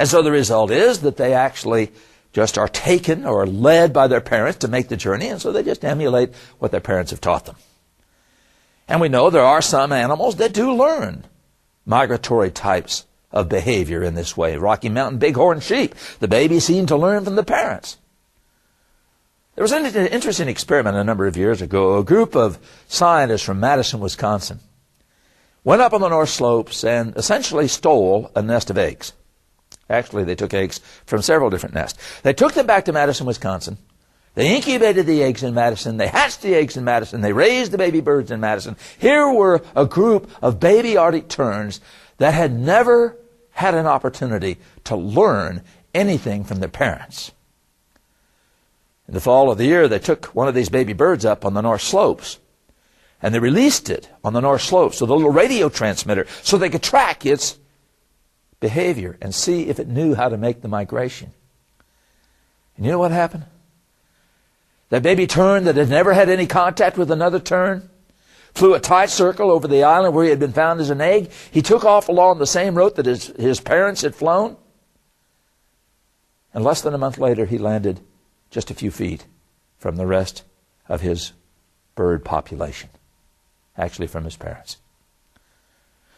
And so the result is that they actually just are taken or led by their parents to make the journey, and so they just emulate what their parents have taught them. And we know there are some animals that do learn migratory types of behavior in this way. Rocky Mountain bighorn sheep, the babies seem to learn from the parents. There was an interesting experiment a number of years ago. A group of scientists from Madison, Wisconsin, went up on the North Slopes and essentially stole a nest of eggs. Actually, they took eggs from several different nests. They took them back to Madison, Wisconsin. They incubated the eggs in Madison. They hatched the eggs in Madison. They raised the baby birds in Madison. Here were a group of baby Arctic terns that had never had an opportunity to learn anything from their parents. In the fall of the year, they took one of these baby birds up on the North Slopes, and they released it on the North Slopes with a little radio transmitter so they could track its behavior and see if it knew how to make the migration. And you know what happened? That baby tern that had never had any contact with another tern flew a tight circle over the island where he had been found as an egg. He took off along the same route that his parents had flown. And less than a month later, he landed just a few feet from the rest of his bird population. Actually, from his parents.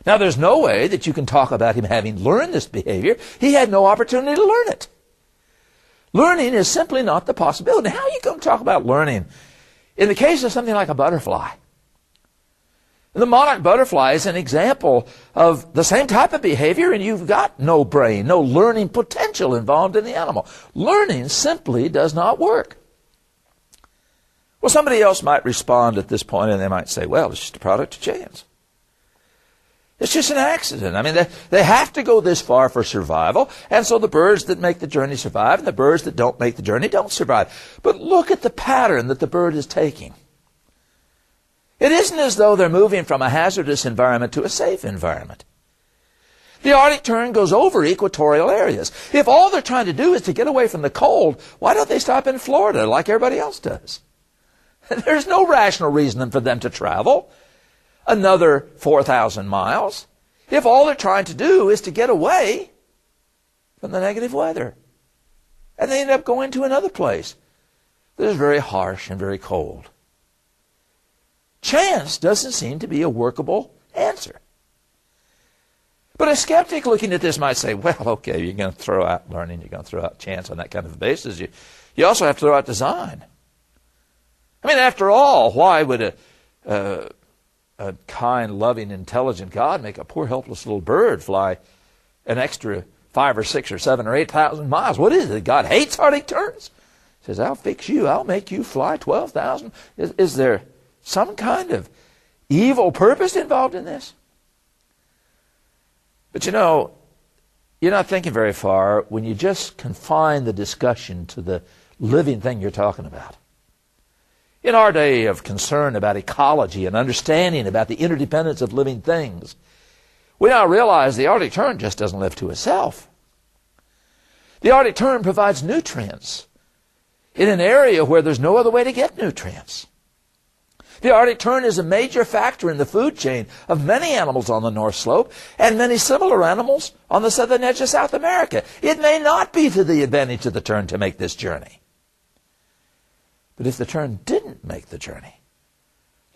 Now, there's no way that you can talk about him having learned this behavior. He had no opportunity to learn it. Learning is simply not the possibility. How are you going to talk about learning in the case of something like a butterfly? The monarch butterfly is an example of the same type of behavior, and you've got no brain, no learning potential involved in the animal. Learning simply does not work. Well, somebody else might respond at this point, and they might say, well, it's just a product of chance. It's just an accident. I mean, they have to go this far for survival, and so the birds that make the journey survive, and the birds that don't make the journey don't survive. But look at the pattern that the bird is taking. It isn't as though they're moving from a hazardous environment to a safe environment. The Arctic tern goes over equatorial areas. If all they're trying to do is to get away from the cold, why don't they stop in Florida like everybody else does? There's no rational reason for them to travel another 4,000 miles if all they're trying to do is to get away from the negative weather. And they end up going to another place that is very harsh and very cold. Chance doesn't seem to be a workable answer. But a skeptic looking at this might say, well, okay, you're going to throw out learning, you're going to throw out chance on that kind of a basis. You also have to throw out design. I mean, after all, why would a kind, loving, intelligent God make a poor, helpless little bird fly an extra 5 or 6 or 7 or 8,000 miles? What is it? God hates Arctic terns? He says, I'll fix you. I'll make you fly 12,000. Is there some kind of evil purpose involved in this? But you know, you're not thinking very far when you just confine the discussion to the living thing you're talking about. In our day of concern about ecology and understanding about the interdependence of living things, we now realize the Arctic tern just doesn't live to itself. The Arctic tern provides nutrients in an area where there's no other way to get nutrients. The Arctic tern is a major factor in the food chain of many animals on the North Slope and many similar animals on the southern edge of South America. It may not be to the advantage of the tern to make this journey. But if the tern didn't make the journey,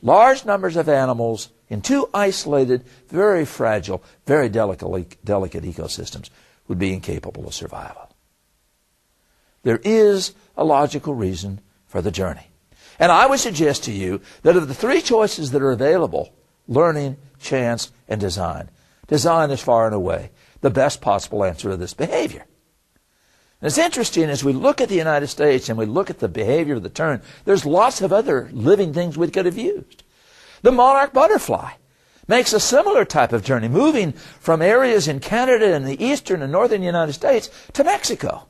large numbers of animals in two isolated, very fragile, very delicate ecosystems would be incapable of survival. There is a logical reason for the journey. And I would suggest to you that of the 3 choices that are available, learning, chance, and design, design is far and away the best possible answer to this behavior. And it's interesting, as we look at the United States and we look at the behavior of the tern, there's lots of other living things we could have used. The monarch butterfly makes a similar type of journey, moving from areas in Canada and the eastern and northern United States to Mexico.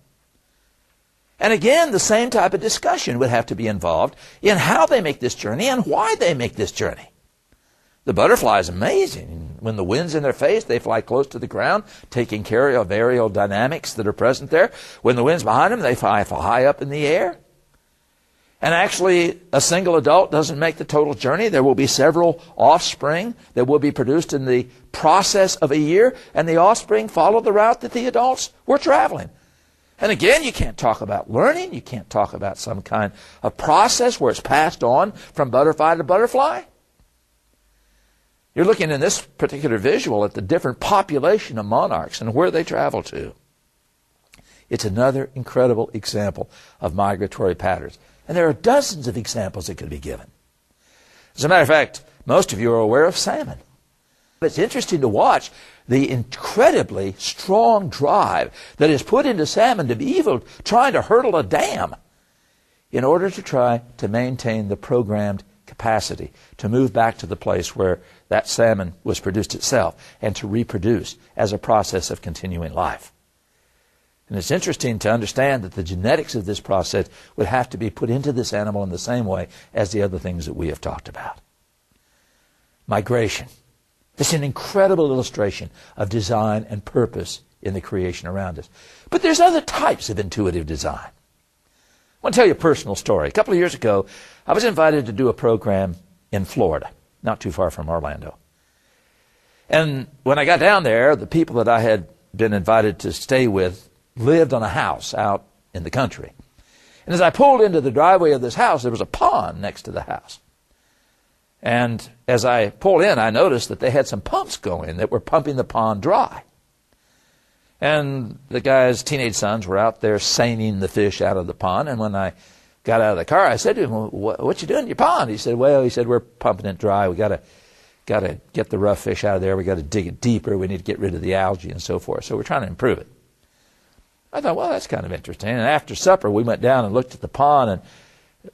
And again, the same type of discussion would have to be involved in how they make this journey and why they make this journey. The butterfly is amazing. When the wind's in their face, they fly close to the ground, taking care of aerial dynamics that are present there. When the wind's behind them, they fly high up in the air. And actually, a single adult doesn't make the total journey. There will be several offspring that will be produced in the process of a year, and the offspring follow the route that the adults were traveling. And again, you can't talk about learning. You can't talk about some kind of process where it's passed on from butterfly to butterfly. You're looking in this particular visual at the different population of monarchs and where they travel to. It's another incredible example of migratory patterns. And there are dozens of examples that could be given. As a matter of fact, most of you are aware of salmon. It's interesting to watch the incredibly strong drive that is put into salmon to be even trying to hurdle a dam in order to try to maintain the programmed capacity to move back to the place where that salmon was produced itself and to reproduce as a process of continuing life. And it's interesting to understand that the genetics of this process would have to be put into this animal in the same way as the other things that we have talked about. Migration. This is an incredible illustration of design and purpose in the creation around us. But there's other types of intuitive design. I want to tell you a personal story. A couple of years ago, I was invited to do a program in Florida, not too far from Orlando. And when I got down there, the people that I had been invited to stay with lived on a house out in the country. And as I pulled into the driveway of this house, there was a pond next to the house. And as I pulled in, I noticed that they had some pumps going that were pumping the pond dry. And the guy's teenage sons were out there seining the fish out of the pond. And when I got out of the car, I said to him, what you doing in your pond? He said, we're pumping it dry. We got to get the rough fish out of there. We got to dig it deeper. We need to get rid of the algae and so forth. So we're trying to improve it. I thought, well, that's kind of interesting. And after supper, we went down and looked at the pond, and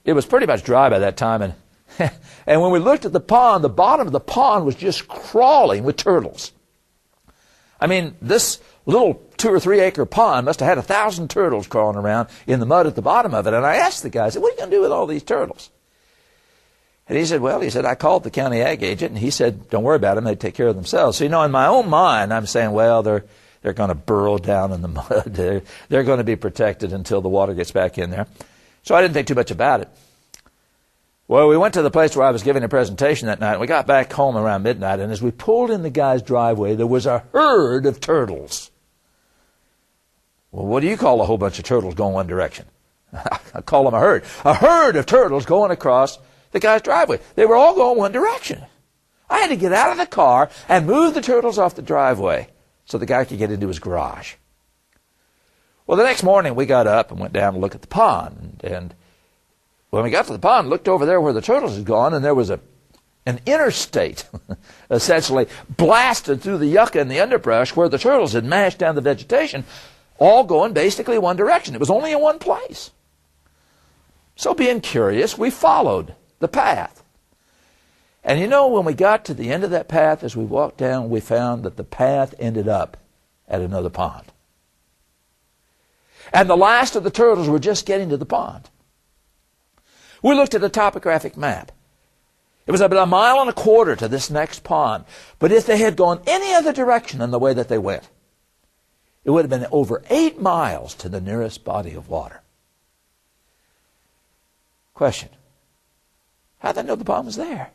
it was pretty much dry by that time. And and when we looked at the pond, the bottom of the pond was just crawling with turtles. I mean, this little 2 or 3 acre pond must have had 1,000 turtles crawling around in the mud at the bottom of it. And I asked the guy, I said, what are you going to do with all these turtles? And he said, I called the county ag agent, and he said, don't worry about them. They take care of themselves. So, in my own mind, I'm saying, well, they're going to burrow down in the mud. They're going to be protected until the water gets back in there. So I didn't think too much about it. Well, we went to the place where I was giving a presentation that night, and we got back home around midnight, and as we pulled in the guy's driveway, there was a herd of turtles. Well, what do you call a whole bunch of turtles going one direction? I call them a herd. A herd of turtles going across the guy's driveway. They were all going one direction. I had to get out of the car and move the turtles off the driveway so the guy could get into his garage. Well, the next morning we got up and went down to look at the pond. And when we got to the pond, looked over there where the turtles had gone, and there was an interstate essentially blasted through the yucca and the underbrush where the turtles had mashed down the vegetation, all going basically one direction. It was only in one place. So being curious, we followed the path. And when we got to the end of that path, as we walked down, we found that the path ended up at another pond. And the last of the turtles were just getting to the pond. We looked at a topographic map. It was about 1.25 miles to this next pond. But if they had gone any other direction in the way that they went, it would have been over 8 miles to the nearest body of water. Question. How did they know the pond was there?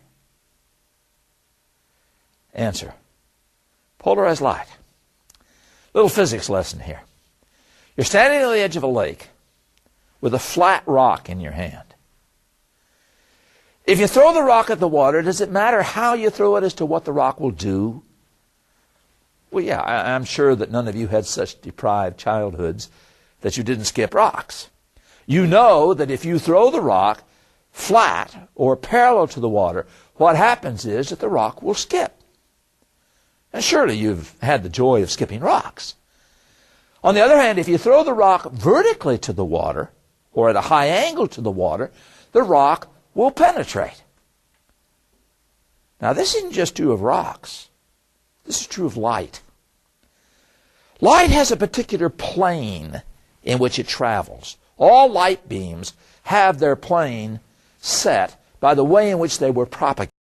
Answer. Polarized light. Little physics lesson here. You're standing on the edge of a lake with a flat rock in your hand. If you throw the rock at the water, does it matter how you throw it as to what the rock will do? Well, yeah, I'm sure that none of you had such deprived childhoods that you didn't skip rocks. You know that if you throw the rock flat or parallel to the water, what happens is that the rock will skip. And surely you've had the joy of skipping rocks. On the other hand, if you throw the rock vertically to the water, or at a high angle to the water, the rock will penetrate. Now, this isn't just true of rocks. This is true of light. Light has a particular plane in which it travels. All light beams have their plane set by the way in which they were propagated.